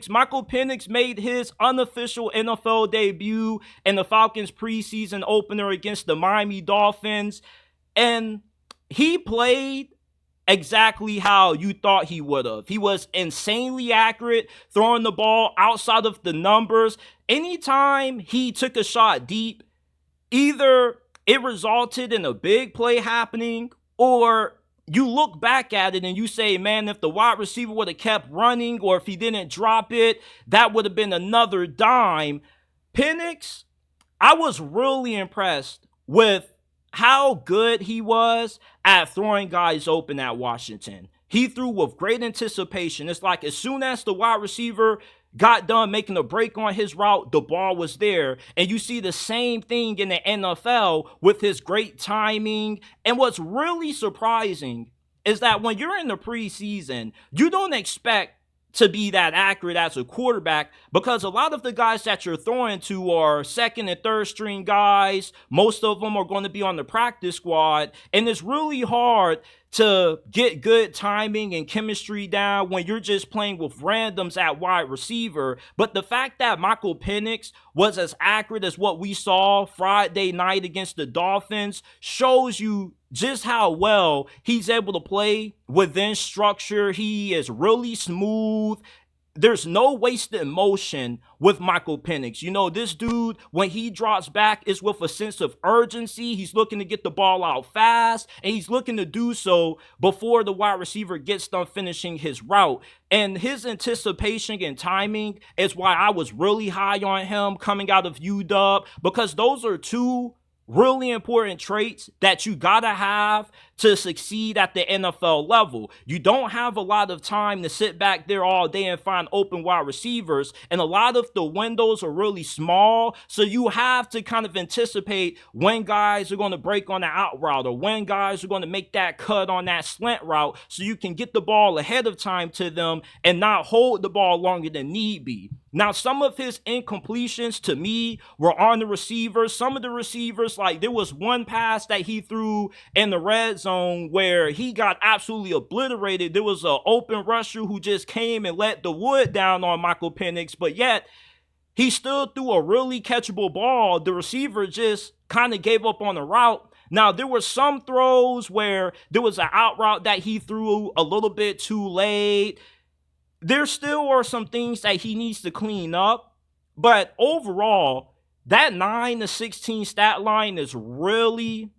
Michael Penix made his unofficial NFL debut in the Falcons preseason opener against the Miami Dolphins, and he played exactly how you thought he would have. He was insanely accurate throwing the ball outside of the numbers. Anytime he took a shot deep, either it resulted in a big play happening, or you look back at it and you say, man, if the wide receiver would have kept running, or if he didn't drop it, that would have been another dime. Penix, I was really impressed with how good he was at throwing guys open at Washington. He threw with great anticipation. It's like as soon as the wide receiver got done making a break on his route, the ball was there. And you see the same thing in the NFL with his great timing. And what's really surprising is that when you're in the preseason, you don't expect to be that accurate as a quarterback, because a lot of the guys that you're throwing to are second and third string guys. Most of them are going to be on the practice squad, and it's really hard to get good timing and chemistry down when you're just playing with randoms at wide receiver. But the fact that Michael Penix was as accurate as what we saw Friday night against the Dolphins shows you just how well he's able to play within structure. He is really smooth. There's no wasted motion with Michael Penix. You know, this dude, when he drops back, is with a sense of urgency. He's looking to get the ball out fast, and he's looking to do so before the wide receiver gets done finishing his route. And his anticipation and timing is why I was really high on him coming out of UW, because those are two really important traits that you gotta have to succeed at the NFL level. You don't have a lot of time to sit back there all day and find open wide receivers, and a lot of the windows are really small, so you have to kind of anticipate when guys are going to break on the out route, or when guys are going to make that cut on that slant route, so you can get the ball ahead of time to them and not hold the ball longer than need be. Now, some of his incompletions to me were on the receivers. Some of the receivers, like there was one pass that he threw in the red zone where he got absolutely obliterated. There was an open rusher who just came and let the wood down on Michael Penix, but yet he still threw a really catchable ball. The receiver just kind of gave up on the route. Now, there were some throws where there was an out route that he threw a little bit too late. There still are some things that he needs to clean up, but overall, that 9-16 stat line is really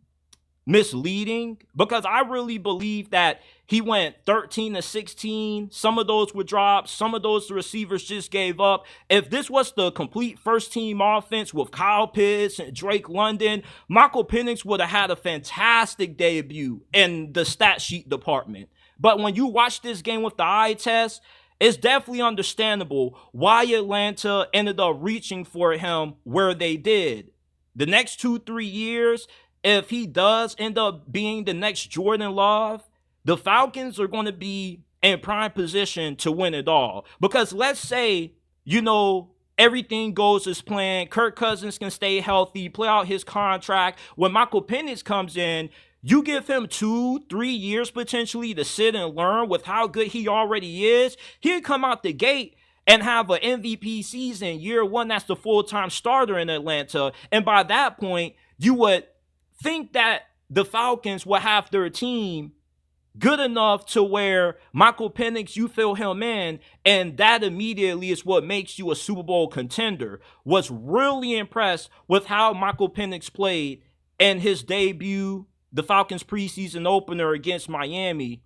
misleading, because I really believe that he went 13-16. Some of those were drops. Some of those the receivers just gave up. If this was the complete first-team offense with Kyle Pitts and Drake London, Michael Penix would have had a fantastic debut in the stat sheet department. But when you watch this game with the eye test, it's definitely understandable why Atlanta ended up reaching for him where they did. The next 2-3 years, if he does end up being the next Jordan Love, the Falcons are going to be in prime position to win it all. Because let's say, everything goes as planned. Kirk Cousins can stay healthy, play out his contract. When Michael Penix comes in, you give him 2-3 years potentially to sit and learn with how good he already is. He'll come out the gate and have an MVP season year one. That's the full-time starter in Atlanta. And by that point, you would think that the Falcons will have their team good enough to where Michael Penix, you fill him in, and that immediately is what makes you a Super Bowl contender. Was really impressed with how Michael Penix played in his debut, the Falcons preseason opener against Miami.